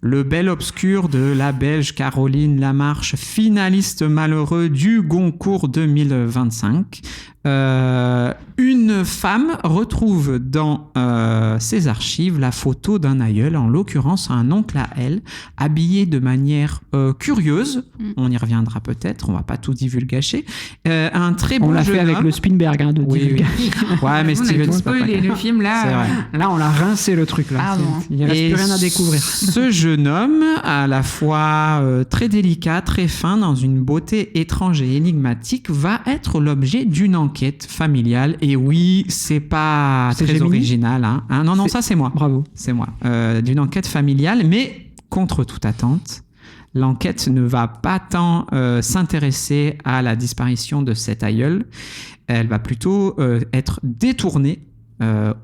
Le bel obscur de la Belge Caroline Lamarche, finaliste malheureux du Goncourt 2025. Une femme retrouve dans ses archives la photo d'un aïeul, en l'occurrence un oncle à elle, habillé de manière curieuse. On y reviendra peut-être, on va pas tout divulgacher. Un très beau On l'a jeune fait avec homme. le Spielberg, de divulgacher. Ouais, mais Steven, c'est pas pareil. le film là. C'est vrai. Là, on l'a rincé le truc. Là. Il ne reste plus rien à découvrir. Ce jeune homme, à la fois très délicat, très fin, dans une beauté étrange et énigmatique, va être l'objet d'une enquête familiale. Et oui, c'est pas C'est très Gemini original. Hein. Ah, non, ça c'est moi. Bravo. C'est moi. D'une enquête familiale, mais contre toute attente. L'enquête ne va pas tant s'intéresser à la disparition de cet aïeul. Elle va plutôt être détournée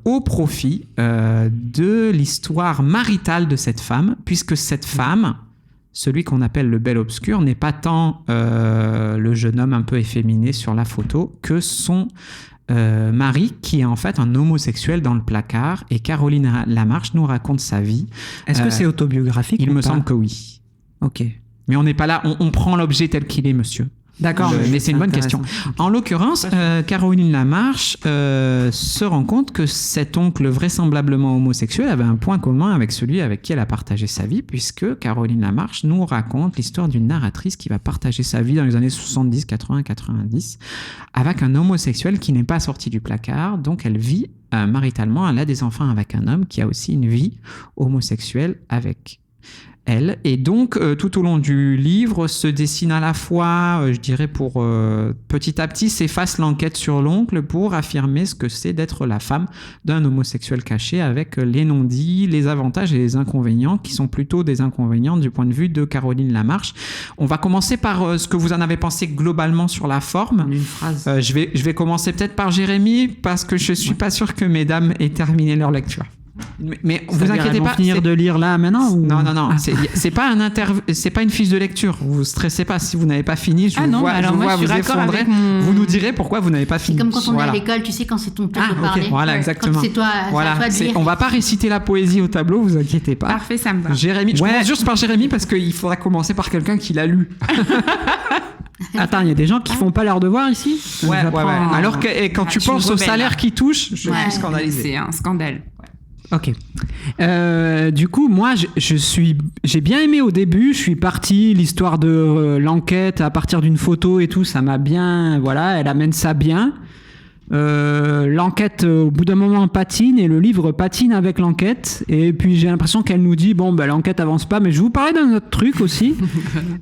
au profit de l'histoire maritale de cette femme, puisque cette femme, celui qu'on appelle le bel obscur, n'est pas tant le jeune homme un peu efféminé sur la photo que son mari, qui est en fait un homosexuel dans le placard. Et Caroline Lamarche nous raconte sa vie. Est-ce que c'est autobiographique? Il ou me pas semble que oui. Ok. Mais on n'est pas là, on prend l'objet tel qu'il est, monsieur. D'accord. Mais c'est une bonne question. En l'occurrence, Caroline Lamarche se rend compte que cet oncle vraisemblablement homosexuel avait un point commun avec celui avec qui elle a partagé sa vie, puisque Caroline Lamarche nous raconte l'histoire d'une narratrice qui va partager sa vie dans les années 70, 80, 90 avec un homosexuel qui n'est pas sorti du placard. Donc elle vit maritalement, elle a des enfants avec un homme qui a aussi une vie homosexuelle avec elle. Et donc, tout au long du livre, se dessine à la fois, je dirais, pour petit à petit, s'efface l'enquête sur l'oncle pour affirmer ce que c'est d'être la femme d'un homosexuel caché, avec les non-dits, les avantages et les inconvénients, qui sont plutôt des inconvénients du point de vue de Caroline Lamarche. On va commencer par ce que vous en avez pensé globalement sur la forme. Une phrase. Je vais commencer peut-être par Jérémy, parce que je suis pas sûr que mesdames aient terminé leur lecture. Mais vous inquiétez pas. Finir de lire là maintenant ou... Non. Ah. C'est pas c'est pas une fiche de lecture. Vous stressez pas si vous n'avez pas fini. Je vous vois vous effondrer. Vous nous direz pourquoi vous n'avez pas fini. C'est comme quand on est à l'école, tu sais, quand c'est ton tour de parler. Voilà, exactement. Quand c'est toi, voilà. c'est à toi de lire. On va pas réciter la poésie au tableau, vous inquiétez pas. Parfait, ça me va. Jérémy, je commence juste par Jérémy parce qu'il faudra commencer par quelqu'un qui l'a lu. Attends, il y a des gens qui font pas leur devoir ici. Ouais. Alors que quand tu penses au salaire qui touche, je suis scandalisé. C'est un scandale. Ok. Du coup, moi, j'ai bien aimé au début. Je suis parti, l'histoire de l'enquête à partir d'une photo et tout, ça m'a bien. Voilà, elle amène ça bien. L'enquête, au bout d'un moment, patine et le livre patine avec l'enquête. Et puis j'ai l'impression qu'elle nous dit l'enquête avance pas, mais je vais vous parler d'un autre truc aussi.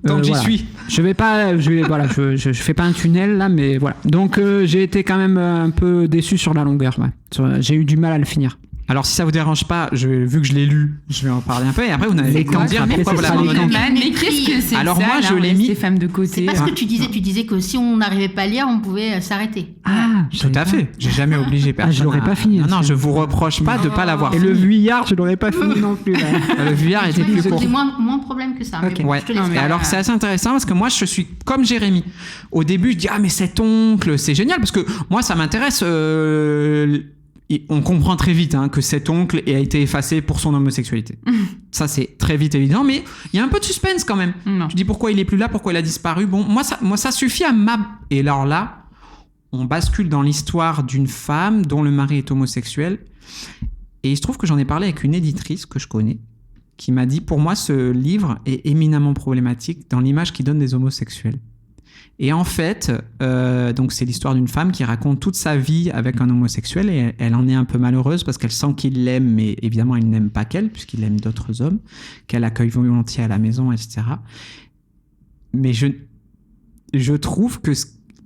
Donc j'y suis. Je fais pas un tunnel là, mais voilà. Donc j'ai été quand même un peu déçu sur la longueur. Ouais. J'ai eu du mal à le finir. Alors si ça vous dérange pas, vu que je l'ai lu, je vais en parler un peu et après vous n'allez pas me dire pourquoi vous l'avez lu. Mais qu'est-ce que c'est? Alors ça, moi je l'ai mis ces femmes de côté. C'est pas ce que tu disais que si on n'arrivait pas à lire, on pouvait s'arrêter. Ah, tout à fait. J'ai jamais obligé personne. Je l'aurais pas fini. Non, je vous reproche pas de pas l'avoir et fini. le vuillard, je l'aurais pas fini non plus. Le vuillard était plus court. C'est moins de problème que ça. Okay. Mais bon, je te laisse faire. Alors c'est assez intéressant parce que moi je suis comme Jérémy. Au début je dis mais cet oncle c'est génial parce que moi ça m'intéresse. On comprend très vite que cet oncle a été effacé pour son homosexualité. Ça, c'est très vite évident, mais il y a un peu de suspense quand même. Non. Je dis pourquoi il est plus là, pourquoi il a disparu. Bon, moi, ça suffit à Et alors là, on bascule dans l'histoire d'une femme dont le mari est homosexuel. Et il se trouve que j'en ai parlé avec une éditrice que je connais, qui m'a dit, pour moi, ce livre est éminemment problématique dans l'image qu'il donne des homosexuels. Et en fait, donc c'est l'histoire d'une femme qui raconte toute sa vie avec un homosexuel et elle en est un peu malheureuse parce qu'elle sent qu'il l'aime, mais évidemment il n'aime pas qu'elle puisqu'il aime d'autres hommes, qu'elle accueille volontiers à la maison, etc. Mais je trouve que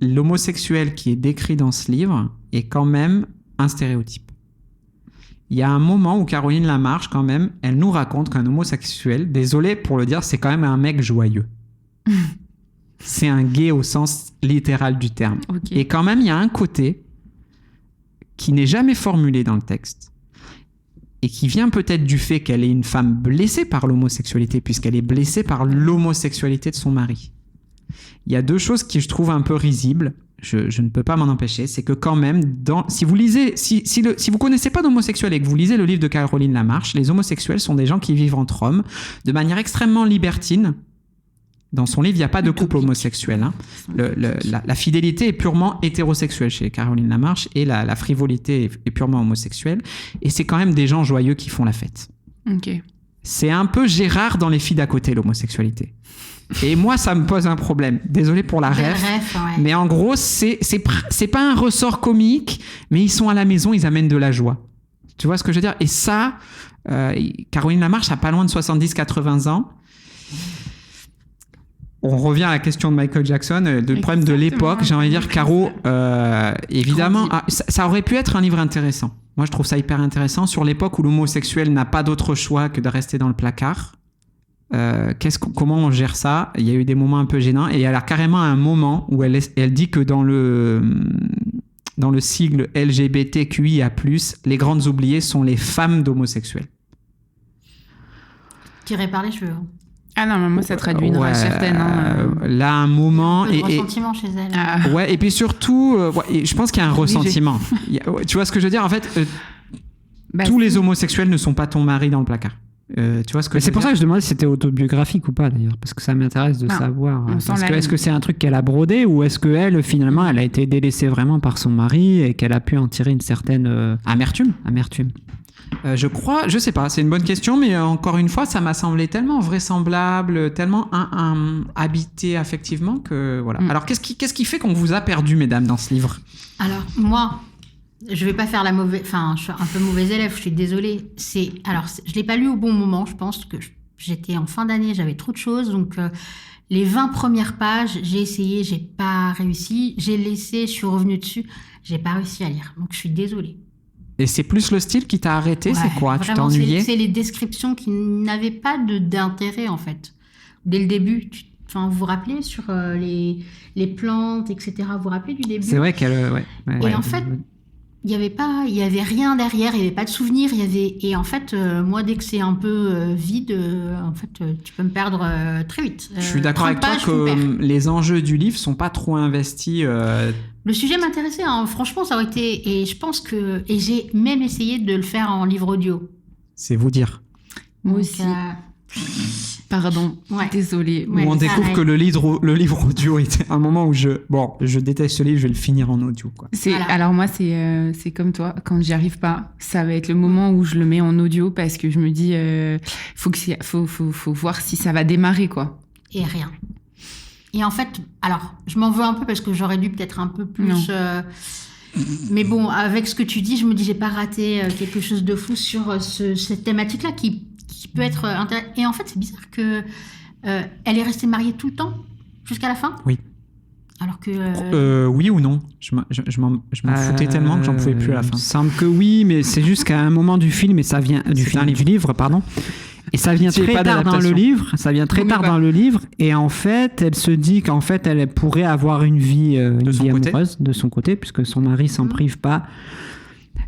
l'homosexuel qui est décrit dans ce livre est quand même un stéréotype. Il y a un moment où Caroline Lamarche, quand même, elle nous raconte qu'un homosexuel, désolé pour le dire, c'est quand même un mec joyeux. C'est un gay au sens littéral du terme. Okay. Et quand même, il y a un côté qui n'est jamais formulé dans le texte et qui vient peut-être du fait qu'elle est une femme blessée par l'homosexualité, puisqu'elle est blessée par l'homosexualité de son mari. Il y a deux choses qui je trouve un peu risibles. je ne peux pas m'en empêcher, c'est que quand même, si vous lisez, si vous connaissez pas d'homosexuels et que vous lisez le livre de Caroline Lamarche, les homosexuels sont des gens qui vivent entre hommes de manière extrêmement libertine. Dans son livre, il n'y a pas de couple homosexuel. Hein. La fidélité est purement hétérosexuelle chez Caroline Lamarche et la frivolité est purement homosexuelle. Et c'est quand même des gens joyeux qui font la fête. Ok. C'est un peu Gérard dans Les filles d'à côté, l'homosexualité. Et moi, ça me pose un problème. Désolé pour la ref. Ouais. Mais en gros, c'est pas un ressort comique, mais ils sont à la maison, ils amènent de la joie. Tu vois ce que je veux dire? Et ça, Caroline Lamarche a pas loin de 70-80 ans. On revient à la question de Michael Jackson, le problème de l'époque. J'ai envie de dire, Caro, évidemment, ça aurait pu être un livre intéressant. Moi, je trouve ça hyper intéressant. Sur l'époque où l'homosexuel n'a pas d'autre choix que de rester dans le placard, comment on gère ça? Il y a eu des moments un peu gênants. Et elle a carrément un moment où elle dit que dans le sigle LGBTQIA+, les grandes oubliées sont les femmes d'homosexuels. Tiré par les cheveux. Ah non, mais moi, ça traduit une rage certaine. Hein. Là, un moment... Il y a un ressentiment chez elle. Ah. Ouais, et puis surtout, je pense qu'il y a un ressentiment. Tu vois ce que je veux dire? En fait, tous les homosexuels ne sont pas ton mari dans le placard. Tu vois ce que c'est pour ça que je demandais si c'était autobiographique ou pas, d'ailleurs, parce que ça m'intéresse de savoir. Est-ce que c'est un truc qu'elle a brodé, ou est-ce qu'elle, finalement, elle a été délaissée vraiment par son mari et qu'elle a pu en tirer une certaine... Amertume. Je sais pas, c'est une bonne question, mais encore une fois, ça m'a semblé tellement vraisemblable, tellement habité affectivement que voilà. Alors, qu'est-ce qui fait qu'on vous a perdu, mesdames, dans ce livre? Alors, moi, je vais pas faire je suis un peu mauvaise élève, je suis désolée. Je l'ai pas lu au bon moment, je pense que j'étais en fin d'année, j'avais trop de choses, donc les 20 premières pages, j'ai essayé, j'ai pas réussi, j'ai laissé, je suis revenue dessus, j'ai pas réussi à lire, donc je suis désolée. Et c'est plus le style qui t'a arrêté, c'est quoi? Vraiment, tu t'es ennuyé? C'est les descriptions qui n'avaient pas d'intérêt, en fait. Dès le début, vous vous rappelez sur les plantes, etc. Vous vous rappelez du début? C'est vrai qu'elle... Et en fait, il y avait rien derrière, il y avait pas de souvenirs, et en fait, moi, dès que c'est un peu vide, en fait, tu peux me perdre très vite. Je suis d'accord avec toi que les enjeux du livre sont pas trop investis. Le sujet m'intéressait, hein. Franchement, ça aurait été... Et je pense que... Et j'ai même essayé de le faire en livre audio. C'est vous dire. Moi aussi. Pardon, désolée. Où on découvre que le livre audio était un moment où je déteste ce livre, je vais le finir en audio, quoi. Alors moi, c'est comme toi. Quand j'y arrive pas, ça va être le moment où je le mets en audio parce que je me dis, faut voir si ça va démarrer, quoi. Et rien. Et en fait, alors, je m'en veux un peu parce que j'aurais dû peut-être un peu plus... mais bon, avec ce que tu dis, je me dis, j'ai pas raté quelque chose de fou sur cette thématique-là qui peut être intéressante. Et en fait, c'est bizarre que elle est restée mariée tout le temps, jusqu'à la fin. Oui. Alors que... oui ou non? Je m'en foutais tellement que j'en pouvais plus à la fin. Il me semble que oui, mais c'est juste qu'à un moment du film, et ça vient... du livre, pardon. Et ça vient très tard dans le livre. Ça vient très tard dans le livre. Et en fait, elle se dit qu'en fait, elle pourrait avoir une vie amoureuse de son côté, puisque son mari s'en prive pas.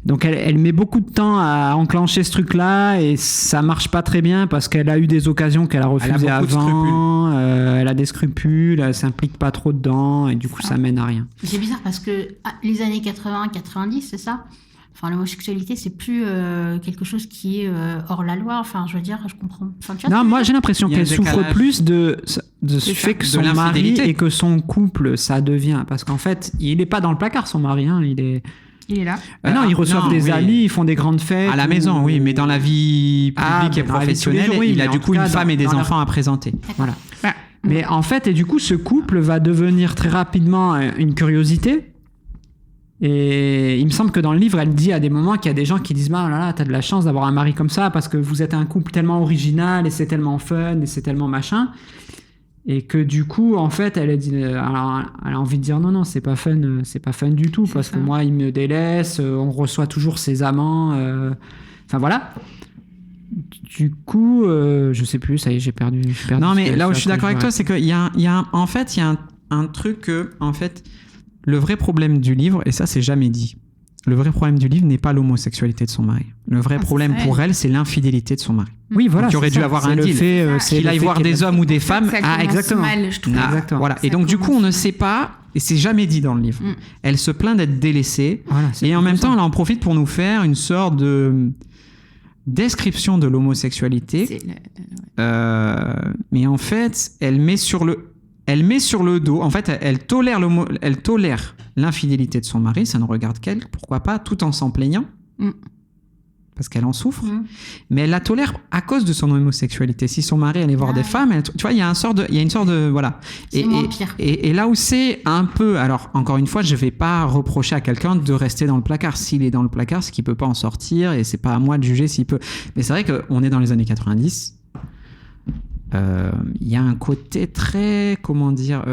Donc, elle met beaucoup de temps à enclencher ce truc-là, et ça marche pas très bien parce qu'elle a eu des occasions qu'elle a refusées avant. Elle a des scrupules, elle s'implique pas trop dedans, et du coup, ça mène à rien. C'est bizarre parce que les années 80-90, c'est ça? Enfin, l'homosexualité, c'est plus quelque chose qui est hors la loi. Enfin, je veux dire, je comprends. Non, moi, j'ai l'impression qu'elle souffre plus de ce fait que son mari et que son couple, ça devient... Parce qu'en fait, il n'est pas dans le placard, son mari. Hein, il est là. Non, ils reçoivent des amis, ils font des grandes fêtes. À la maison, oui, mais dans la vie publique et professionnelle, il a du coup une femme et des enfants à présenter. Voilà. Mais en fait, et du coup, ce couple va devenir très rapidement une curiosité. Et il me semble que dans le livre, elle dit à des moments qu'il y a des gens qui disent bah là là, t'as de la chance d'avoir un mari comme ça parce que vous êtes un couple tellement original et c'est tellement fun et c'est tellement machin. Et que du coup, en fait, elle a envie de dire non, c'est pas fun du tout parce que moi, il me délaisse, on reçoit toujours ses amants. Enfin voilà. Du coup, je sais plus, ça y est, j'ai perdu. Non, mais là où je suis d'accord avec toi, c'est qu'il y a un truc que, en fait, le vrai problème du livre, et ça c'est jamais dit, le vrai problème du livre n'est pas l'homosexualité de son mari. Le vrai problème pour elle, c'est l'infidélité de son mari. Oui, voilà. Donc, il aurait dû avoir un deal. Qu'il aille voir des hommes ou des femmes. Exactement. Mal, je trouve. Exactement. Voilà. Et donc, du coup, on ne sait pas Et c'est jamais dit dans le livre. Elle se plaint d'être délaissée. Voilà, c'est Et en plutôt même ça. temps, elle en profite pour nous faire une sorte de description de l'homosexualité. Mais en fait, elle met sur le dos. En fait, elle tolère l'infidélité de son mari. Ça ne regarde qu'elle. Pourquoi pas, tout en s'en plaignant. Parce qu'elle en souffre. Mais elle la tolère à cause de son homosexualité. Si son mari allait voir des femmes, tu vois, il y a une sorte de voilà. C'est moins pire. Et là où c'est un peu, alors encore une fois, je vais pas reprocher à quelqu'un de rester dans le placard. S'il est dans le placard, c'est qu'il peut pas en sortir, et c'est pas à moi de juger s'il peut. Mais c'est vrai qu'on est dans les années 90. Il y a un côté très, comment dire,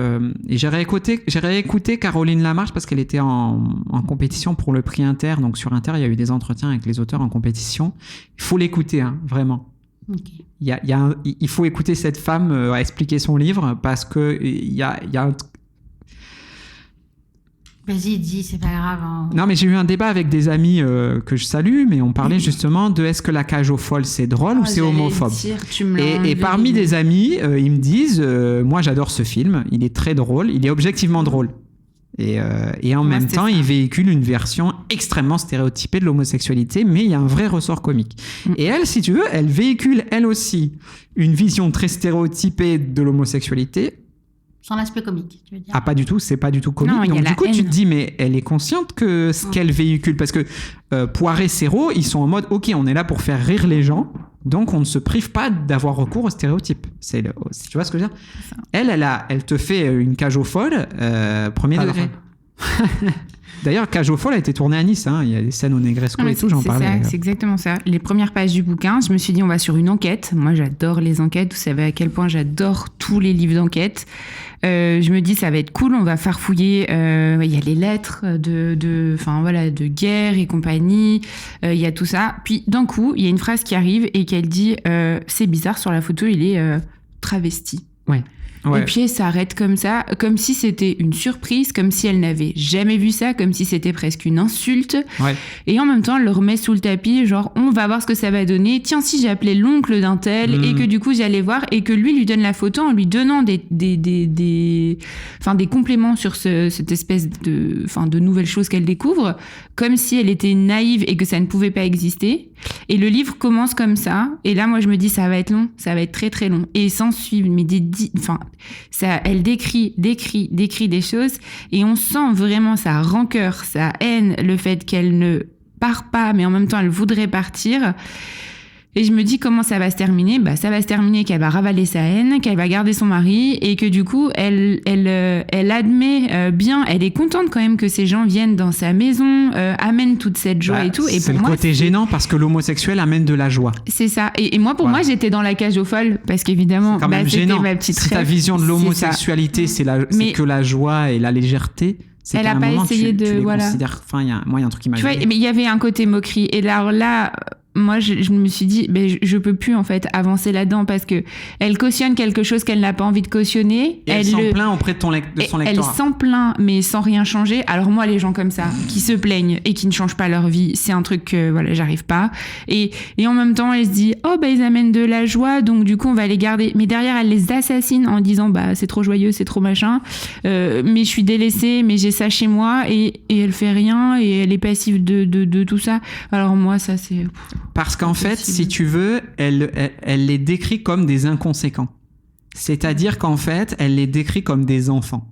et j'ai réécouté Caroline Lamarche parce qu'elle était en compétition pour le prix Inter. Donc sur Inter, il y a eu des entretiens avec les auteurs en compétition. Il faut l'écouter, hein, vraiment. Okay. Il faut écouter cette femme expliquer son livre, parce que il y a un... Vas-y, dis, c'est pas grave. Hein. Non, mais j'ai eu un débat avec des amis que je salue, mais on parlait justement de est-ce que la cage aux folles c'est drôle ou c'est homophobe. Et parmi des amis, ils me disent moi j'adore ce film, il est très drôle, il est objectivement drôle. Et en même temps, il véhicule une version extrêmement stéréotypée de l'homosexualité, mais il y a un vrai ressort comique. Et elle, si tu veux, elle véhicule elle aussi une vision très stéréotypée de l'homosexualité. Sans l'aspect comique, tu veux dire. Ah, pas du tout, c'est pas du tout comique. Non, donc du coup, haine. tu te dis, mais elle est consciente que ce qu'elle véhicule, parce que Poiré, Serrault, ils sont en mode, ok, on est là pour faire rire les gens, donc on ne se prive pas d'avoir recours aux stéréotypes. Tu vois ce que je veux dire ? Elle te fait une cage aux folles, premier degré. D'ailleurs, Cage aux folles a été tournée à Nice, hein. Il y a des scènes au Negresco et tout, j'en parlais. C'est exactement ça. Les premières pages du bouquin, je me suis dit, on va sur une enquête. Moi, j'adore les enquêtes. Vous savez à quel point j'adore tous les livres d'enquête. Je me dis, ça va être cool, on va farfouiller. Il y a les lettres de guerre et compagnie. Il y a tout ça. Puis, d'un coup, il y a une phrase qui arrive et qu'elle dit, c'est bizarre, sur la photo, il est travesti. Ouais. Et puis elle s'arrête comme ça, comme si c'était une surprise, comme si elle n'avait jamais vu ça, comme si c'était presque une insulte. Ouais. Et en même temps, elle le remet sous le tapis, genre on va voir ce que ça va donner. Tiens, si j'appelais l'oncle d'un tel et que du coup j'allais voir et que lui donne la photo en lui donnant des compléments sur cette espèce de nouvelles choses qu'elle découvre, comme si elle était naïve et que ça ne pouvait pas exister. Et le livre commence comme ça. Et là, moi, je me dis, ça va être long, ça va être très très long. Et sans suivre, mais elle décrit des choses et on sent vraiment sa rancœur, sa haine, le fait qu'elle ne part pas, mais en même temps, elle voudrait partir. Et je me dis comment ça va se terminer. Ça va se terminer qu'elle va ravaler sa haine, qu'elle va garder son mari et que du coup, elle admet bien, elle est contente quand même que ces gens viennent dans sa maison, amènent toute cette joie et tout. Et c'est pour le moi, côté gênant parce que l'homosexuel amène de la joie. C'est ça. Et moi, pour moi, j'étais dans la cage aux folles parce qu'évidemment, c'est quand même c'était gênant. ma petite Si ta rêve. vision de l'homosexualité, c'est que la joie et la légèreté. C'est elle a pas essayé de tu les considères. Enfin, il y a un truc qui m'a. Tu vois, mais il y avait un côté moquerie. Et là, moi, je me suis dit, je peux plus en fait avancer là-dedans parce que elle cautionne quelque chose qu'elle n'a pas envie de cautionner. Et elle s'en plaint auprès de son lectorat. Elle s'en plaint, mais sans rien changer. Alors moi, les gens comme ça, qui se plaignent et qui ne changent pas leur vie, c'est un truc que j'arrive pas. Et en même temps, elle se dit, ils amènent de la joie, donc du coup, on va les garder. Mais derrière, elle les assassine en disant, c'est trop joyeux, c'est trop machin. Mais je suis délaissée, mais j'ai ça chez moi et elle fait rien et elle est passive de tout ça. Alors moi, ça c'est. Parce qu'en fait, si tu veux, elle les décrit comme des inconséquents. C'est-à-dire qu'en fait, elle les décrit comme des enfants.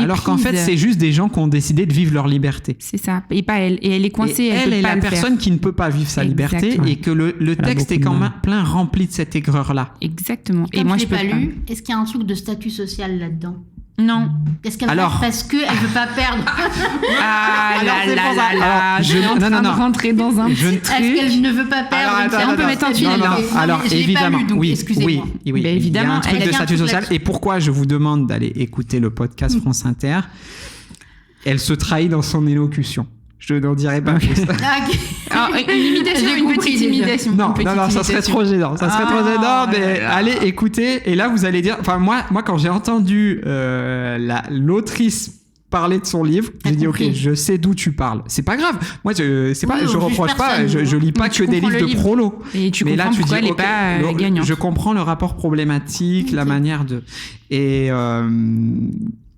Alors qu'en fait, c'est juste des gens qui ont décidé de vivre leur liberté. C'est ça. Et pas elle. Et elle est coincée. Elle est la personne qui ne peut pas vivre sa liberté et que le texte est quand même plein rempli de cette aigreur-là. Exactement. Et moi, je peux pas lu. Est-ce qu'il y a un truc de statut social là-dedans ? Non. Est-ce qu'elle parce qu'elle ne veut pas perdre je suis en train de rentrer dans un truc. Est-ce qu'elle ne veut pas perdre On peut mettre un tunnel. Alors évidemment, oui, excusez-moi. Oui, évidemment, il y a un truc de statut social. Et pourquoi je vous demande d'aller écouter le podcast France Inter ? Elle se trahit dans son élocution. Je n'en dirai pas plus. Une imitation, une petite imitation. Non, ça serait trop gênant. Ça serait trop gênant, mais allez écouter. Et là, vous allez dire... Enfin, moi quand j'ai entendu l'autrice parler de son livre, j'ai dit, ok, je sais d'où tu parles. C'est pas grave. Moi, je reproche pas. Je lis pas que des livres de prolo. Et tu comprends pourquoi elle n'est pas gagnante. Je comprends le rapport problématique, la manière de...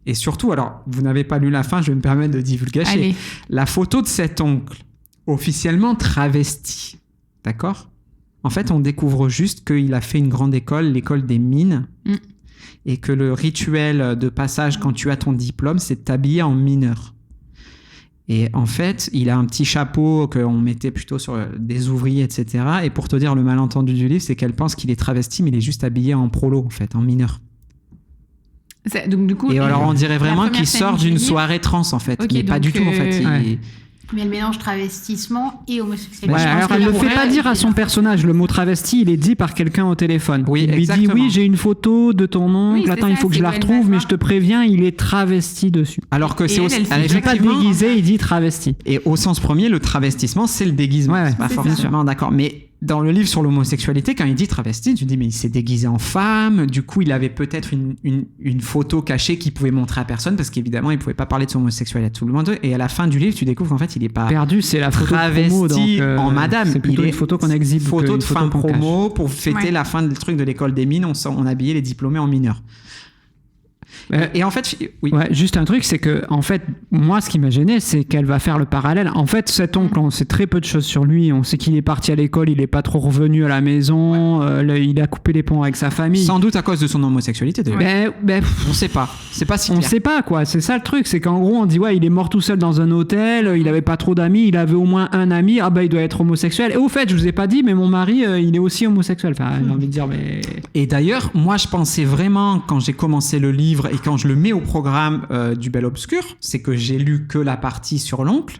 Et surtout, alors, vous n'avez pas lu la fin, je vais me permettre de divulgacher. Allez. La photo de cet oncle, officiellement travesti, d'accord ? En fait, on découvre juste qu'il a fait une grande école, l'école des mines, et que le rituel de passage quand tu as ton diplôme, c'est de t'habiller en mineur. Et en fait, il a un petit chapeau qu'on mettait plutôt sur des ouvriers, etc. Et pour te dire le malentendu du livre, c'est qu'elle pense qu'il est travesti, mais il est juste habillé en prolo, en fait, en mineur. Donc, du coup, Et alors, on dirait vraiment qu'il sort d'une soirée trans, en fait. Okay, mais pas du tout, en fait. Mais elle mélange travestissement et homosexualité. Ouais, alors elle ne le fait pas dire à son personnage. Le mot travesti, il est dit par quelqu'un au téléphone. Oui, il lui dit oui, j'ai une photo de ton oncle. Oui, Attends, ça, il faut que je la retrouve, mais je te préviens, il est travesti dessus. Alors que c'est aussi. Il dit pas déguisé, il dit travesti. Et au sens premier, le travestissement, c'est le déguisement. Ouais, c'est pas c'est forcément d'accord. Mais dans le livre sur l'homosexualité, quand il dit travesti, tu dis mais il s'est déguisé en femme. Du coup, il avait peut-être une photo cachée qu'il pouvait montrer à personne parce qu'évidemment, il pouvait pas parler de son homosexualité à tout le monde. Et à la fin du livre, tu découvres qu'en fait, il est pas perdu. C'est la photo travesti de promo, donc, en madame. C'est plutôt une photo qu'on exhibe. Photo de fin promo pour fêter Ouais. la fin du truc de l'école des mines. On habillait les diplômés en mineurs. Et en fait, oui. Ouais, juste un truc, c'est que en fait, moi, ce qui m'a gêné, c'est qu'elle va faire le parallèle. En fait, cet oncle, on sait très peu de choses sur lui. On sait qu'il est parti à l'école, il est pas trop revenu à la maison, il a coupé les ponts avec sa famille. Sans doute à cause de son homosexualité, d'ailleurs. On sait pas. C'est pas si on clair. sait pas, quoi. C'est ça le truc, c'est qu'en gros, on dit ouais, il est mort tout seul dans un hôtel, il avait pas trop d'amis, il avait au moins un ami. Ah bah, il doit être homosexuel. Et au fait, je vous ai pas dit, mais mon mari, il est aussi homosexuel. Enfin, j'ai envie de dire, mais. Et d'ailleurs, moi, je pensais vraiment, quand j'ai commencé le livre et quand je le mets au programme du Bel Obscur, c'est que j'ai lu que la partie sur l'oncle.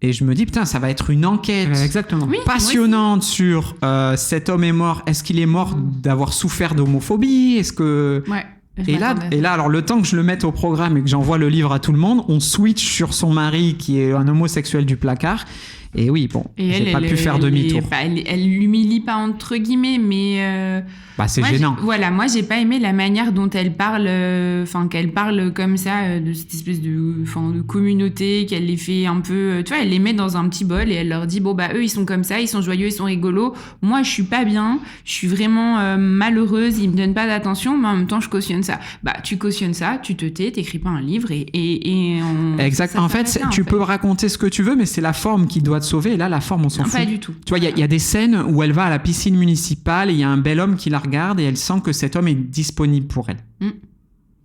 Et je me dis, putain, ça va être une enquête Exactement. Oui, passionnante sur cet homme est mort. Est-ce qu'il est mort d'avoir souffert d'homophobie ? Est-ce que... Ouais. Et là, alors le temps que je le mette au programme et que j'envoie le livre à tout le monde, on switch sur son mari qui est un homosexuel du placard. Et oui, bon, j'ai pas pu faire demi-tour. Elle l'humilie pas entre guillemets, mais c'est moi, gênant. Moi j'ai pas aimé la manière dont elle parle, qu'elle parle comme ça de cette espèce de communauté, qu'elle les fait un peu, tu vois, elle les met dans un petit bol et elle leur dit bon bah eux ils sont comme ça, ils sont joyeux, ils sont rigolos. Moi je suis pas bien, je suis vraiment malheureuse, ils me donnent pas d'attention, mais en même temps je cautionne ça. Bah tu cautionnes ça, tu te tais, t'écris pas un livre et on. Exact. En fait, tu peux raconter ce que tu veux, mais c'est la forme qui doit te sauver. Et là, la forme, on s'en fout. Pas du tout. Tu vois, il y a des scènes où elle va à la piscine municipale et il y a un bel homme qui la regarde et elle sent que cet homme est disponible pour elle.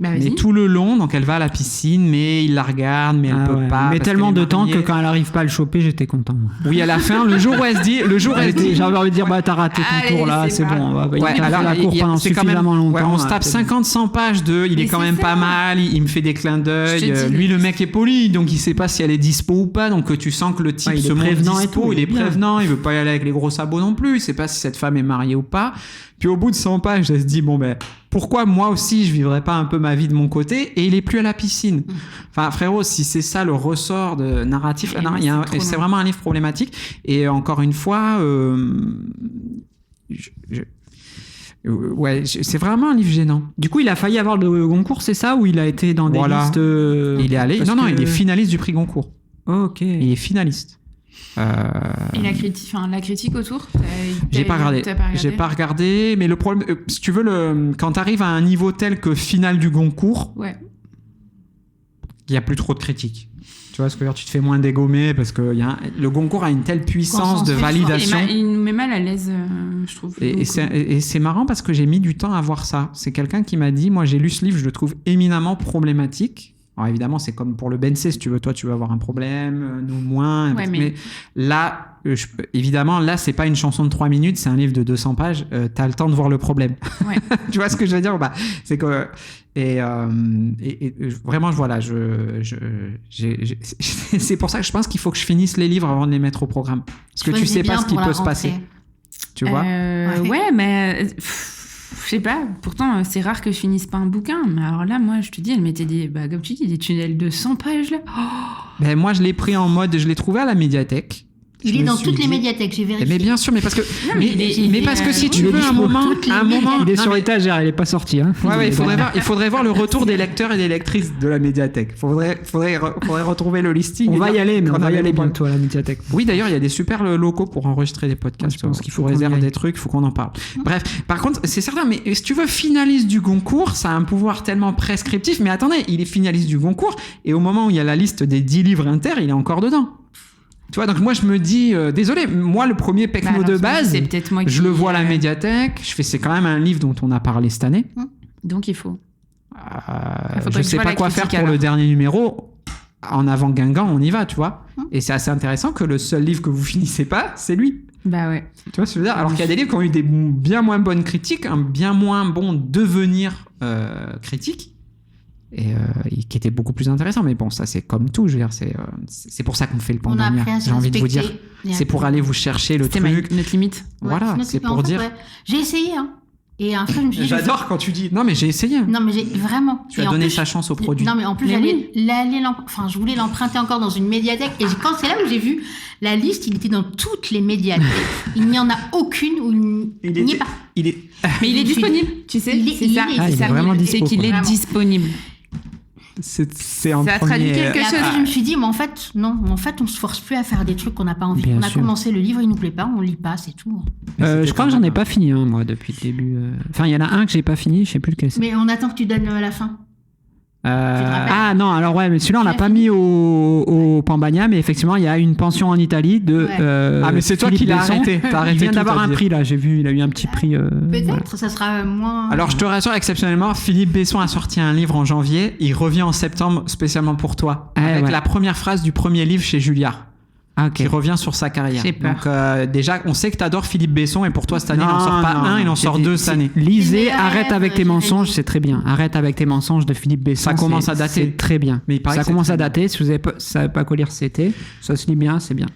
Bah, mais tout le long, donc elle va à la piscine, mais il la regarde, mais elle peut pas. Mais tellement de temps que quand elle arrive pas à le choper, j'étais content. Oui, à la fin, le jour où elle se dit, j'avais envie de dire, bah t'as raté ton tour là, c'est bon. Alors la cour pendant suffisamment longtemps. On se tape 50-100 pages de, il est quand même pas mal, il me fait des clins d'œil. Lui, le mec est poli, donc il sait pas si elle est dispo ou pas, donc tu sens que le type se montre dispo, il est prévenant, il veut pas y aller avec les gros sabots non plus, il sait pas si cette femme est mariée ou pas. Puis au bout de 100 pages, elle se dit, bon ben, pourquoi moi aussi je vivrais pas un peu ma vie de mon côté ? Et il est plus à la piscine. Enfin, frérot, si c'est ça le ressort de narratif, c'est vraiment un livre problématique. Et encore une fois, c'est vraiment un livre gênant. Du coup, il a failli avoir le Goncourt, c'est ça ? Ou il a été dans des listes Il est allé. Non, il est finaliste du prix Goncourt. Ok. Il est finaliste. Et la critique autour, j'ai pas regardé, mais le problème, si tu veux, quand t'arrives à un niveau tel que finale du Goncourt, il y a plus trop de critiques. Tu vois ce que je veux dire, tu te fais moins dégommer parce que le Goncourt a une telle puissance de validation. Il nous met mal à l'aise, je trouve. Et c'est marrant parce que j'ai mis du temps à voir ça. C'est quelqu'un qui m'a dit, moi j'ai lu ce livre, je le trouve éminemment problématique. Alors évidemment, c'est comme pour le BNC, si tu veux, toi tu vas avoir un problème, nous moins. Mais là, évidemment, là, c'est pas une chanson de 3 minutes, c'est un livre de 200 pages, t'as le temps de voir le problème. Ouais. Tu vois ce que je veux dire ? C'est que... Et vraiment, voilà, c'est pour ça que je pense qu'il faut que je finisse les livres avant de les mettre au programme. Parce que tu sais pas ce qui peut se passer. Tu vois ? Ouais, mais... Je sais pas, pourtant c'est rare que je finisse pas un bouquin, mais alors là, moi je te dis, elle mettait comme tu dis, des tunnels de 100 pages là. Ben, moi je l'ai pris en mode, je l'ai trouvé à la médiathèque. Il est dans toutes les médiathèques, j'ai vérifié. Mais bien sûr, mais parce que, mais parce que si tu il est veux un dispo. moment, Il est non, sur mais- l'étagère, il est pas sorti. Hein. Ouais, il faudrait voir le retour des lecteurs et des lectrices de la médiathèque. Faudrait retrouver le listing. On va y aller, mais on va y aller bien. bientôt à la médiathèque. Oui, d'ailleurs, il y a des super locaux pour enregistrer des podcasts. Ouais, je pense qu'il faut qu'on qu'on y réserve aille. des trucs, il faut qu'on en parle. Bref, par contre, c'est certain, mais si tu veux finaliste du Goncourt, ça a un pouvoir tellement prescriptif. Mais attendez, il est finaliste du Goncourt, et au moment où il y a la liste des 10 livres inter, il est encore dedans. Tu vois, donc moi je me dis, désolé, moi le premier Pecno de base, c'est peut-être moi qui... je le vois à la médiathèque, c'est quand même un livre dont on a parlé cette année. Donc il faut. Je que sais je vois pas la quoi faire critique, pour le alors. dernier numéro. En avant Guingamp, on y va, tu vois. Et c'est assez intéressant que le seul livre que vous finissez pas, c'est lui. Bah ouais. Tu vois ce que je veux dire? Alors qu'il y a des livres qui ont eu des bien moins bonnes critiques, un bien moins bon devenir critique, et qui étaient beaucoup plus intéressants. Mais bon, ça c'est comme tout, je veux dire, c'est pour ça qu'on fait le On a Pandamia. appris à se J'ai envie de vous dire, respecter. c'est pour aller vous chercher le C'était truc. notre limite. Voilà, c'est pour dire. J'ai essayé, hein. Et après, je me suis dit, J'adore quand tu dis non, mais j'ai essayé. Non, mais j'ai vraiment. Tu Et as en donné plus, sa chance au produit. Non, mais en plus, Mais je voulais l'emprunter encore dans une médiathèque. Et quand c'est là où j'ai vu la liste, il était dans toutes les médiathèques. Il n'y en a aucune où il n'y est pas. Il est. Mais il est disponible, tu sais. Il est- c'est il ça. est- Ah, il est Ça, vraiment c'est dispo, qu'il quoi. est Vraiment. disponible. C'est en Ça premier. traduit quelque Et chose. après, je me suis dit, mais en fait, non. En fait, on se force plus à faire des trucs qu'on n'a pas envie. Bien On a sûr. commencé le livre, il nous plaît pas, on lit pas, c'est tout. Je crois que j'en ai pas fini, hein, moi, depuis le début. Enfin, il y en a un que j'ai pas fini, je sais plus lequel c'est. Mais on attend que tu donnes la fin. te rappelles Ah non, alors ouais, mais celui-là, on l'a Tu pas l'as mis au Pambagna, mais effectivement, il y a une pension en Italie de. Ouais. Ah, mais c'est toi qui Philippe l'as Besson. arrêté. T'as arrêté Il vient tout, d'avoir t'as un dit. prix, là, j'ai vu, il a eu un petit prix. Peut-être, voilà. ça sera moins. Alors je te rassure, exceptionnellement, Philippe Besson a sorti un livre en janvier. Il revient en septembre spécialement pour toi. Ah, avec ouais. la première phrase du premier livre chez Julliard. Ah, ok. Qui revient sur sa carrière. J'ai peur. Donc déjà, on sait que t'adores Philippe Besson et pour toi cette année, il en Non, sort pas non, un, il en j'ai sort dit- deux cette année. Lisez, Les arrête rêves, avec tes Jérémy. mensonges, c'est très bien. Arrête avec tes mensonges de Philippe Besson. Ça commence c'est- à dater. C'est très bien. Mais il paraît Ça que c'est commence très à bien. dater. Si vous savez pas quoi lire, c'était. Ça se lit bien, c'est bien.